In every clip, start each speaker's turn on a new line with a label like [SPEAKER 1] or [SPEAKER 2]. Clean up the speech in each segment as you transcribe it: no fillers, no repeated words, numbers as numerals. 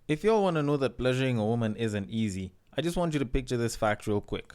[SPEAKER 1] If y'all want to know that pleasuring a woman isn't easy, I just want you to picture this fact real quick.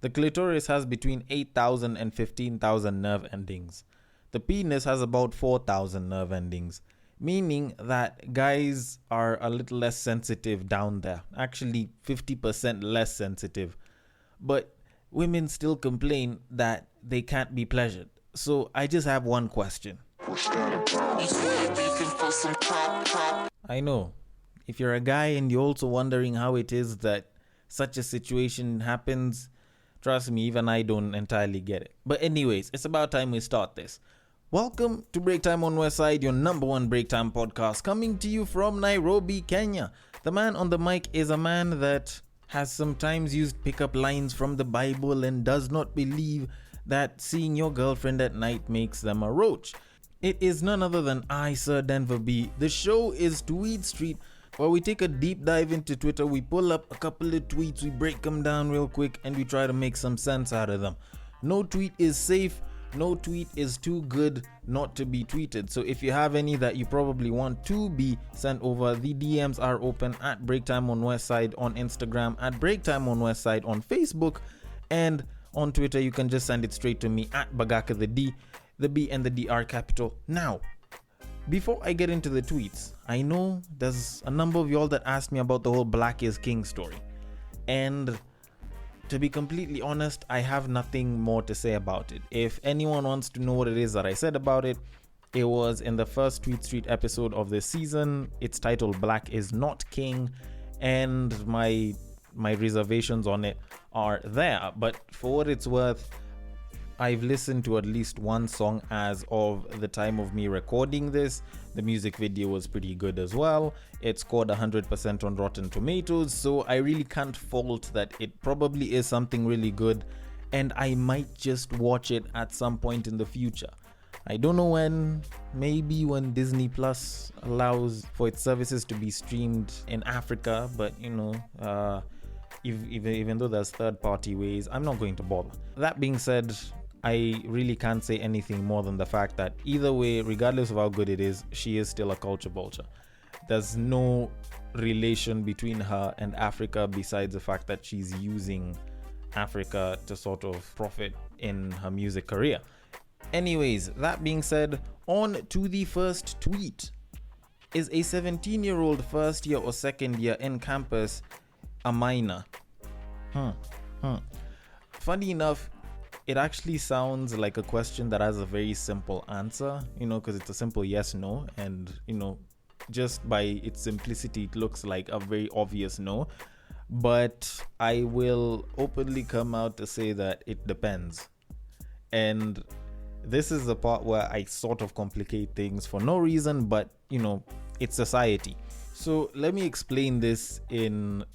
[SPEAKER 1] The clitoris has between 8,000 and 15,000 nerve endings. The penis has about 4,000 nerve endings, meaning that guys are a little less sensitive down there. Actually, 50% less sensitive. But women still complain that they can't be pleasured. So I just have one question. I know. If you're a guy and you're also wondering how it is that such a situation happens, trust me, even I don't entirely get it. But anyways, it's about time we start this. Welcome to Break Time on Westside, your number one break time podcast, coming to you from Nairobi, Kenya. The man on the mic is a man that has sometimes used pickup lines from the Bible and does not believe that seeing your girlfriend at night makes them a roach. It is none other than I, Sir Denver B. The show is Tweetstreet, where we take a deep dive into Twitter. We pull up a couple of tweets, we break them down real quick, and we try to make some sense out of them. No tweet is safe. No tweet is too good not to be tweeted. So if you have any that you probably want to be sent over, the DMs are open at Breaktime on Westside on Instagram, at Breaktime on Westside on Facebook, and on Twitter you can just send it straight to me at Bagaka the D. The B and the D are capital. Now, before I get into the tweets, I know there's a number of y'all that asked me about the whole Black is King story. And to be completely honest, I have nothing more to say about it. If anyone wants to know what it is that I said about it, it was in the first Tweetstreet episode of this season. It's titled Black is Not King, and my reservations on it are there. But for what it's worth, I've listened to at least one song as of the time of me recording this. The music video was pretty good as well. It scored 100% on Rotten Tomatoes, so I really can't fault that it probably is something really good, and I might just watch it at some point in the future. I don't know when, maybe when Disney Plus allows for its services to be streamed in Africa, but even though there's third-party ways, I'm not going to bother. That being said, I really can't say anything more than the fact that either way, regardless of how good it is, she is still a culture vulture. There's no relation between her and Africa besides the fact that she's using Africa to sort of profit in her music career. Anyways, that being said, on to the first tweet. Is a 17-year-old first year or second year in campus a minor? Funny enough, it actually sounds like a question that has a very simple answer, because it's a simple yes, no. And, just by its simplicity, it looks like a very obvious no. But I will openly come out to say that it depends. And this is the part where I sort of complicate things for no reason, but, it's society. So let me explain this in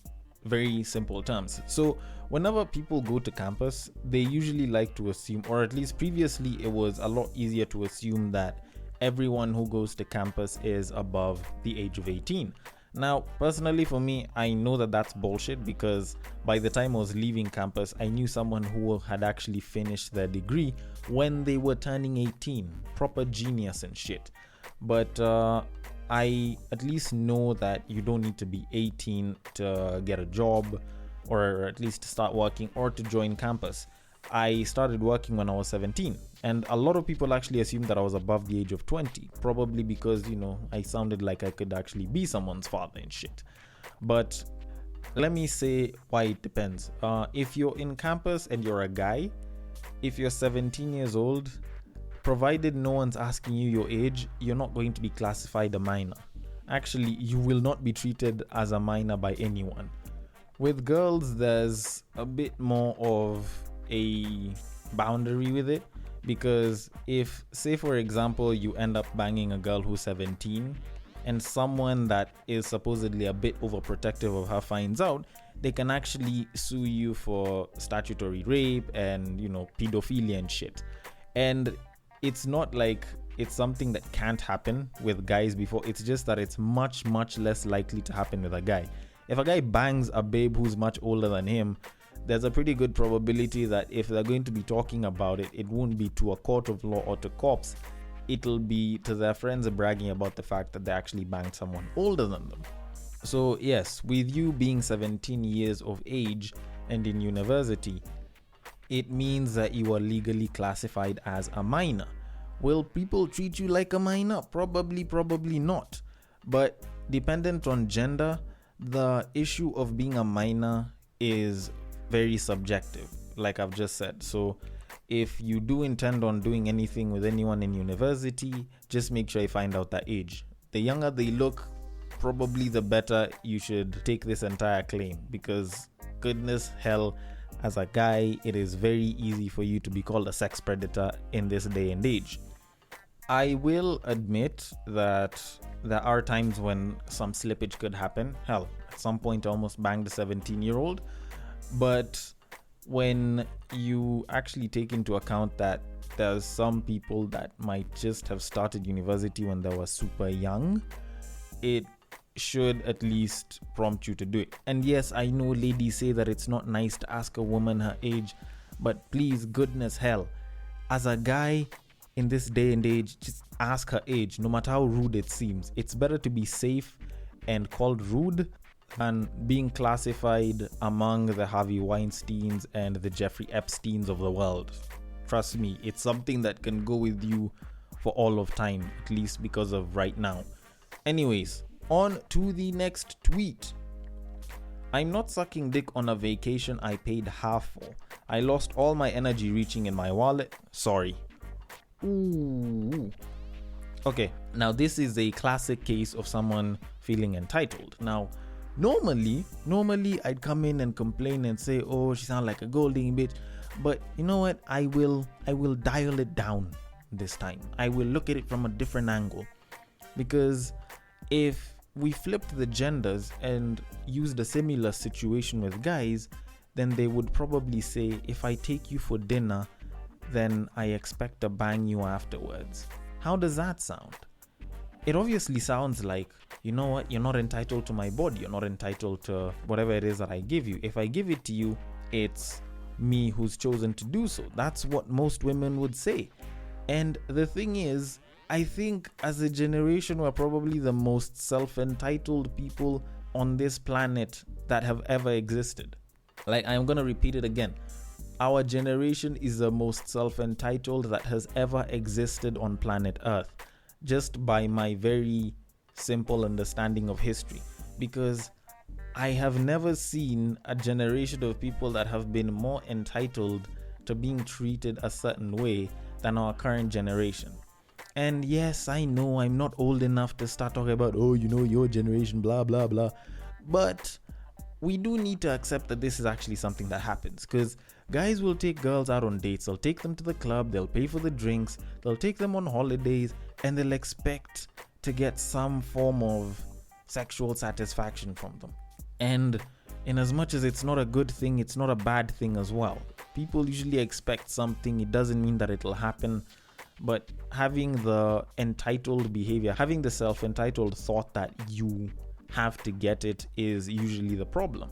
[SPEAKER 1] very simple terms. So whenever people go to campus, they usually like to assume, or at least previously it was a lot easier to assume, that everyone who goes to campus is above the age of 18. Now, personally for me, I know that that's bullshit, because by the time I was leaving campus, I knew someone who had actually finished their degree when they were turning 18. Proper genius and shit. But I at least know that you don't need to be 18 to get a job, or at least to start working or to join campus. I started working when I was 17, and a lot of people actually assumed that I was above the age of 20, probably because, I sounded like I could actually be someone's father and shit. But let me say why it depends. If you're in campus and you're a guy, if you're 17 years old, provided no one's asking you your age, you're not going to be classified a minor. Actually, you will not be treated as a minor by anyone. With girls, there's a bit more of a boundary with it, because if, say for example, you end up banging a girl who's 17 and someone that is supposedly a bit overprotective of her finds out, they can actually sue you for statutory rape and, pedophilia and shit. And it's not like it's something that can't happen with guys before. It's just that it's much, much less likely to happen with a guy. If a guy bangs a babe who's much older than him, there's a pretty good probability that if they're going to be talking about it, it won't be to a court of law or to cops. It'll be to their friends bragging about the fact that they actually banged someone older than them. So yes, with you being 17 years of age and in university, it means that you are legally classified as a minor. Will people treat you like a minor? Probably not. But dependent on gender, the issue of being a minor is very subjective, like I've just said. So if you do intend on doing anything with anyone in university, just make sure you find out their age. The younger they look, probably the better you should take this entire claim, because goodness hell, as a guy, it is very easy for you to be called a sex predator in this day and age. I will admit that there are times when some slippage could happen. Hell, at some point I almost banged a 17-year-old. But when you actually take into account that there's some people that might just have started university when they were super young, it should at least prompt you to do it. And yes, I know ladies say that it's not nice to ask a woman her age, but please, goodness hell, as a guy in this day and age, just ask her age, no matter how rude it seems. It's better to be safe and called rude than being classified among the Harvey Weinsteins and the Jeffrey Epsteins of the world. Trust me, it's something that can go with you for all of time, at least because of right now. Anyways, on to the next tweet. I'm not sucking dick on a vacation I paid half for. I lost all my energy reaching in my wallet. Sorry. Ooh. Okay, now this is a classic case of someone feeling entitled. Now, normally I'd come in and complain and say, oh, she sounds like a golding bitch. But you know what? I will dial it down this time. I will look at it from a different angle. Because if we flipped the genders and used a similar situation with guys, then they would probably say, if I take you for dinner, then I expect to bang you afterwards. How does that sound? It obviously sounds like, you know what, you're not entitled to my body, you're not entitled to whatever it is that I give you. If I give it to you, it's me who's chosen to do so. That's what most women would say. And the thing is, I think as a generation, we're probably the most self-entitled people on this planet that have ever existed. Like, I'm going to repeat it again. Our generation is the most self-entitled that has ever existed on planet Earth, just by my very simple understanding of history. Because I have never seen a generation of people that have been more entitled to being treated a certain way than our current generation. And yes, I know I'm not old enough to start talking about, oh, you know, your generation, blah, blah, blah. But we do need to accept that this is actually something that happens, because guys will take girls out on dates, they'll take them to the club, they'll pay for the drinks, they'll take them on holidays, and they'll expect to get some form of sexual satisfaction from them. And in as much as it's not a good thing, it's not a bad thing as well. People usually expect something, it doesn't mean that it'll happen. But having the entitled behavior, having the self-entitled thought that you have to get it is usually the problem.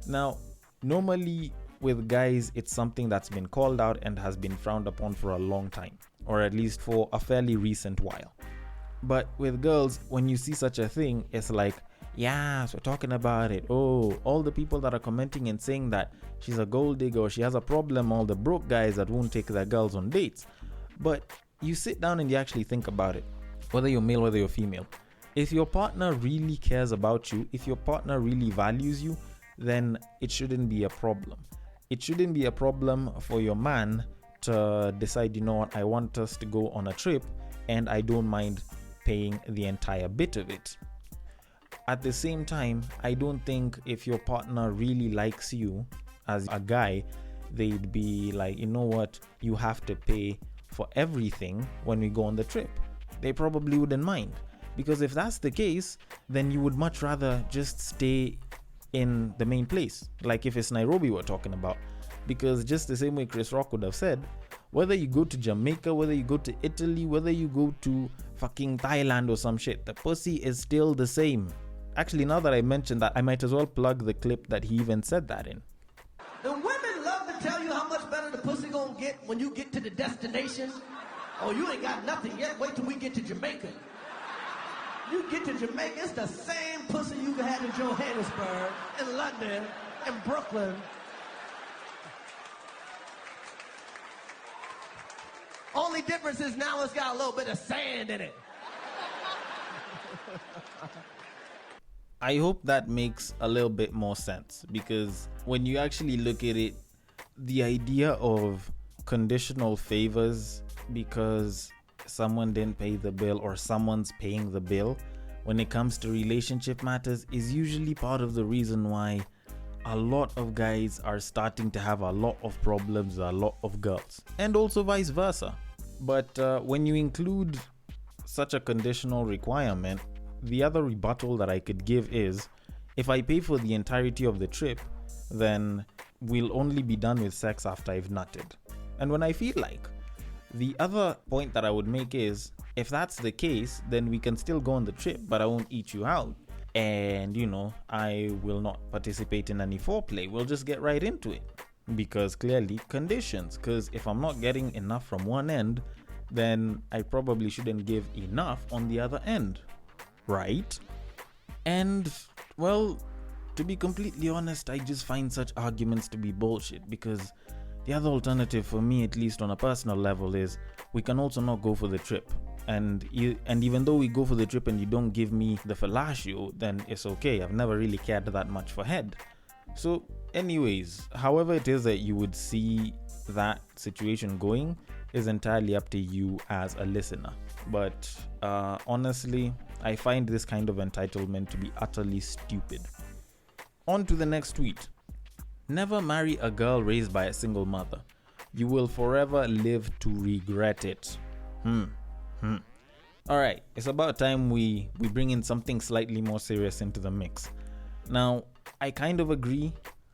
[SPEAKER 1] Now, normally with guys, it's something that's been called out and has been frowned upon for a long time, or at least for a fairly recent while. But with girls, when you see such a thing, it's like, yes, we're talking about it. Oh, all the people that are commenting and saying that she's a gold digger or she has a problem, all the broke guys that won't take their girls on dates. But you sit down and you actually think about it, whether you're male, whether you're female. If your partner really cares about you, if your partner really values you, then it shouldn't be a problem. It shouldn't be a problem for your man to decide, you know what, I want us to go on a trip and I don't mind paying the entire bit of it. At the same time, I don't think if your partner really likes you as a guy, they'd be like, you know what, you have to pay for everything when we go on the trip. They probably wouldn't mind, because if that's the case, then you would much rather just stay in the main place, like if it's Nairobi we're talking about. Because just the same way Chris Rock would have said, whether you go to Jamaica, whether you go to Italy, whether you go to fucking Thailand or some shit, the pussy is still the same. Actually, now that I mentioned that, I might as well plug the clip that he even said that in.
[SPEAKER 2] And women love to tell you how much better the pussy gonna get when you get to the destination. Oh, you ain't got nothing yet. Wait till we get to Jamaica. You get to Jamaica, it's the same pussy you had in Johannesburg, in London, in Brooklyn. Only difference is now it's got a little bit of sand in it.
[SPEAKER 1] I hope that makes a little bit more sense, because when you actually look at it, the idea of conditional favors because someone didn't pay the bill or someone's paying the bill when it comes to relationship matters is usually part of the reason why a lot of guys are starting to have a lot of problems with a lot of girls, and also vice versa. But when you include such a conditional requirement, the other rebuttal that I could give is, if I pay for the entirety of the trip, then we'll only be done with sex after I've nutted, and when I feel like. The other point that I would make is, if that's the case, then we can still go on the trip, but I won't eat you out. And, I will not participate in any foreplay. We'll just get right into it. Because clearly, conditions. Because if I'm not getting enough from one end, then I probably shouldn't give enough on the other end. Right? And, well, to be completely honest, I just find such arguments to be bullshit, because the other alternative for me, at least on a personal level, is we can also not go for the trip. And even though we go for the trip and you don't give me the fellatio, then it's okay. I've never really cared that much for head. So anyways, however it is that you would see that situation going is entirely up to you as a listener. But honestly, I find this kind of entitlement to be utterly stupid. On to the next tweet. Never marry a girl raised by a single mother. You will forever live to regret it. Alright, it's about time we bring in something slightly more serious into the mix. Now, I kind of agree,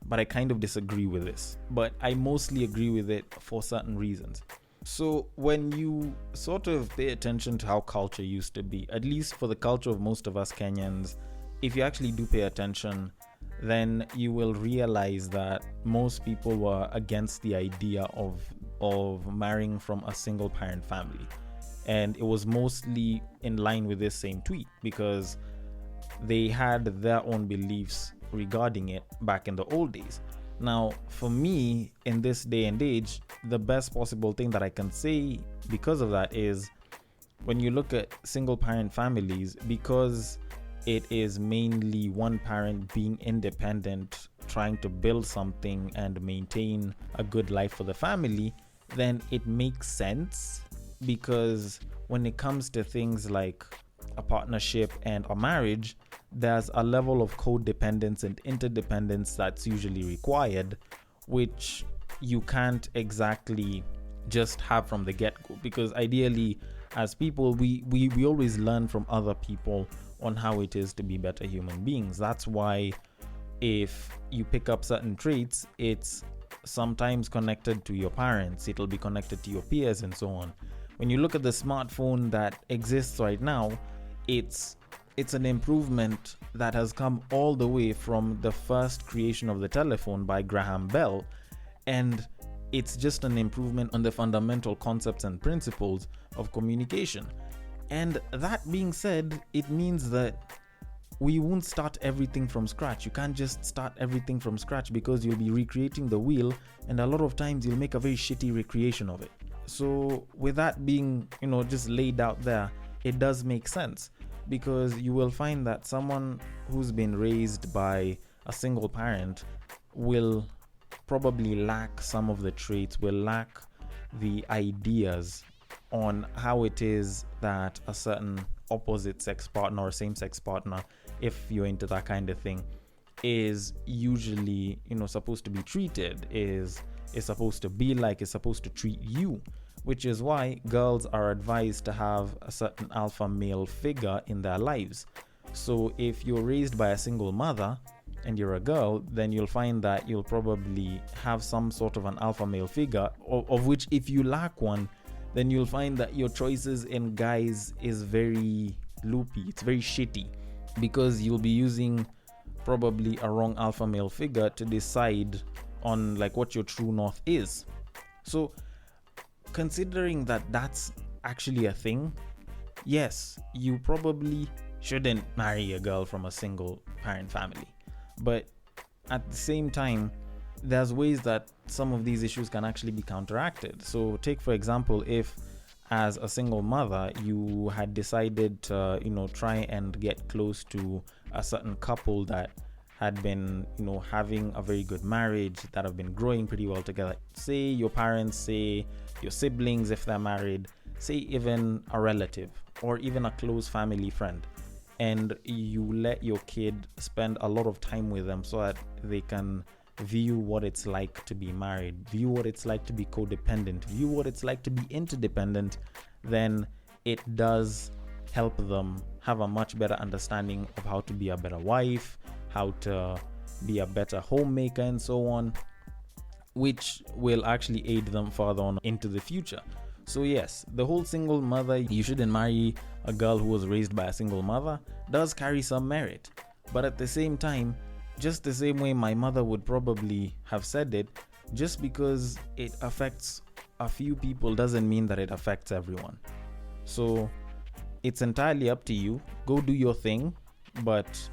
[SPEAKER 1] but I kind of disagree with this. But I mostly agree with it for certain reasons. So when you sort of pay attention to how culture used to be, at least for the culture of most of us Kenyans, if you actually do pay attention, then you will realize that most people were against the idea of marrying from a single parent family. And it was mostly in line with this same tweet, because they had their own beliefs regarding it back in the old days. Now, for me, in this day and age, the best possible thing that I can say because of that is, when you look at single parent families, because it is mainly one parent being independent, trying to build something and maintain a good life for the family, then it makes sense, because when it comes to things like a partnership and a marriage, there's a level of codependence and interdependence that's usually required, which you can't exactly just have from the get-go, because ideally as people we always learn from other people on how it is to be better human beings. That's why if you pick up certain traits, it's sometimes connected to your parents, it'll be connected to your peers and so on. When you look at the smartphone that exists right now, it's an improvement that has come all the way from the first creation of the telephone by Graham Bell, and it's just an improvement on the fundamental concepts and principles of communication. And that being said, it means that we won't start everything from scratch. You can't just start everything from scratch, because you'll be recreating the wheel, and a lot of times you'll make a very shitty recreation of it. So with that being, just laid out there, it does make sense, because you will find that someone who's been raised by a single parent will probably lack some of the traits, will lack the ideas on how it is that a certain opposite sex partner or same sex partner, if you're into that kind of thing, is usually supposed to be treated, is supposed to be like, is supposed to treat you, which is why girls are advised to have a certain alpha male figure in their lives. So if you're raised by a single mother and you're a girl, then you'll find that you'll probably have some sort of an alpha male figure, of which if you lack one, then you'll find that your choices in guys is very loopy, it's very shitty, because you'll be using probably a wrong alpha male figure to decide on like what your true north is. So considering that that's actually a thing, yes, you probably shouldn't marry a girl from a single parent family. But at the same time, there's ways that some of these issues can actually be counteracted. So take, for example, if as a single mother you had decided to try and get close to a certain couple that had been having a very good marriage, that have been growing pretty well together, say your parents, say your siblings if they're married, say even a relative or even a close family friend, and you let your kid spend a lot of time with them so that they can view what it's like to be married, view what it's like to be codependent, view what it's like to be interdependent, then it does help them have a much better understanding of how to be a better wife, how to be a better homemaker, and so on, which will actually aid them further on into the future. So yes, the whole single mother, you shouldn't marry a girl who was raised by a single mother, does carry some merit. But at the same time, just the same way my mother would probably have said it, just because it affects a few people doesn't mean that it affects everyone. So it's entirely up to you. Go do your thing, but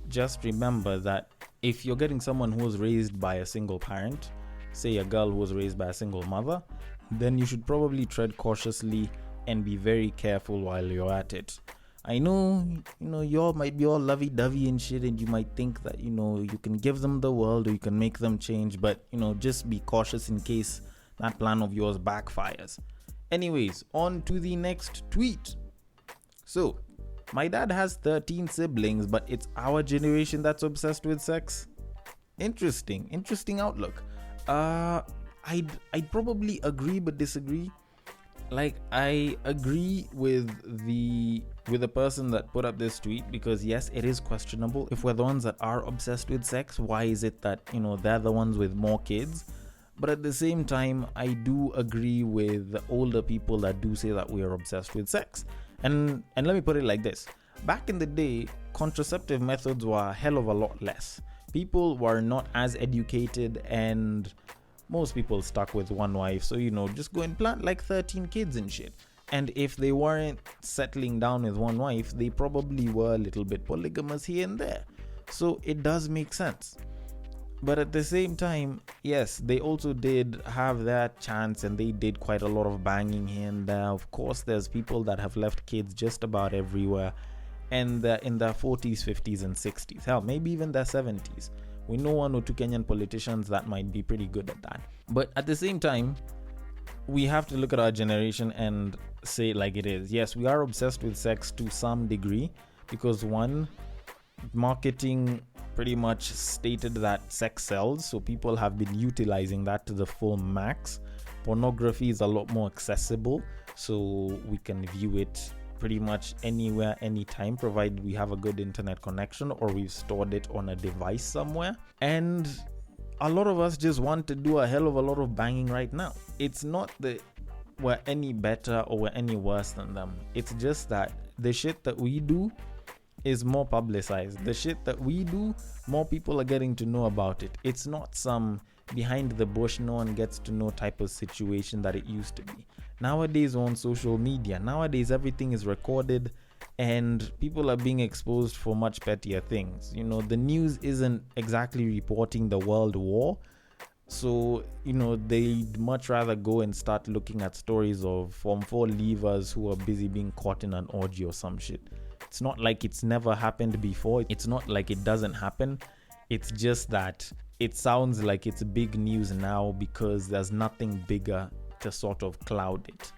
[SPEAKER 1] just remember that if you're getting someone who was raised by a single parent, say a girl who was raised by a single mother, then you should probably tread cautiously and be very careful while you're at it. I know, you all might be all lovey-dovey and shit, and you might think that, you can give them the world or you can make them change, but, just be cautious in case that plan of yours backfires. Anyways, on to the next tweet. So, my dad has 13 siblings, but it's our generation that's obsessed with sex. Interesting outlook. I'd probably agree but disagree. Like, I agree with the person that put up this tweet, because yes, it is questionable. If we're the ones that are obsessed with sex, why is it that they're the ones with more kids? But at the same time, I do agree with the older people that do say that we are obsessed with sex. And let me put it like this: back in the day, contraceptive methods were a hell of a lot less. People were not as educated, and most people stuck with one wife, so just go and plant like 13 kids and shit. And if they weren't settling down with one wife, they probably were a little bit polygamous here and there. So it does make sense. But at the same time, yes, they also did have that chance, and they did quite a lot of banging here and there. Of course, there's people that have left kids just about everywhere, and they're in their 40s, 50s, and 60s. Hell, maybe even their 70s. We know one or two Kenyan politicians that might be pretty good at that. But at the same time, we have to look at our generation and say it like it is. Yes, we are obsessed with sex to some degree, because one, marketing pretty much stated that sex sells, so people have been utilizing that to the full max. Pornography is a lot more accessible, so we can view it pretty much anywhere, anytime, provided we have a good internet connection or we've stored it on a device somewhere. And a lot of us just want to do a hell of a lot of banging right now. It's not that we're any better or we're any worse than them. It's just that the shit that we do is more publicized. The shit that we do, more people are getting to know about it. It's not some behind the bush, no one gets to know type of situation that it used to be. Nowadays on social media, nowadays everything is recorded and people are being exposed for much pettier things. The news isn't exactly reporting the world war. So, they'd much rather go and start looking at stories of Form 4 leavers who are busy being caught in an orgy or some shit. It's not like it's never happened before. It's not like it doesn't happen. It's just that it sounds like it's big news now because there's nothing bigger to sort of cloud it.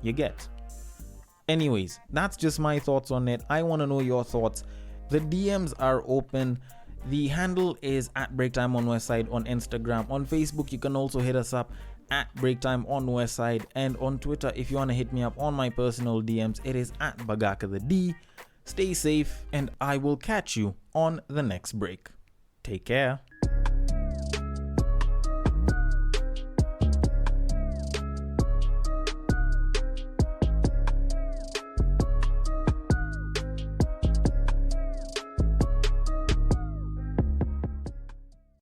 [SPEAKER 1] You get? Anyways, that's just my thoughts on it. I want to know your thoughts. The DMs are open. The handle is at Breaktime on Westside on Instagram. On Facebook, you can also hit us up at Breaktime on Westside. And on Twitter, if you want to hit me up on my personal DMs, it is at Bagaka the D. Stay safe, and I will catch you on the next break. Take care.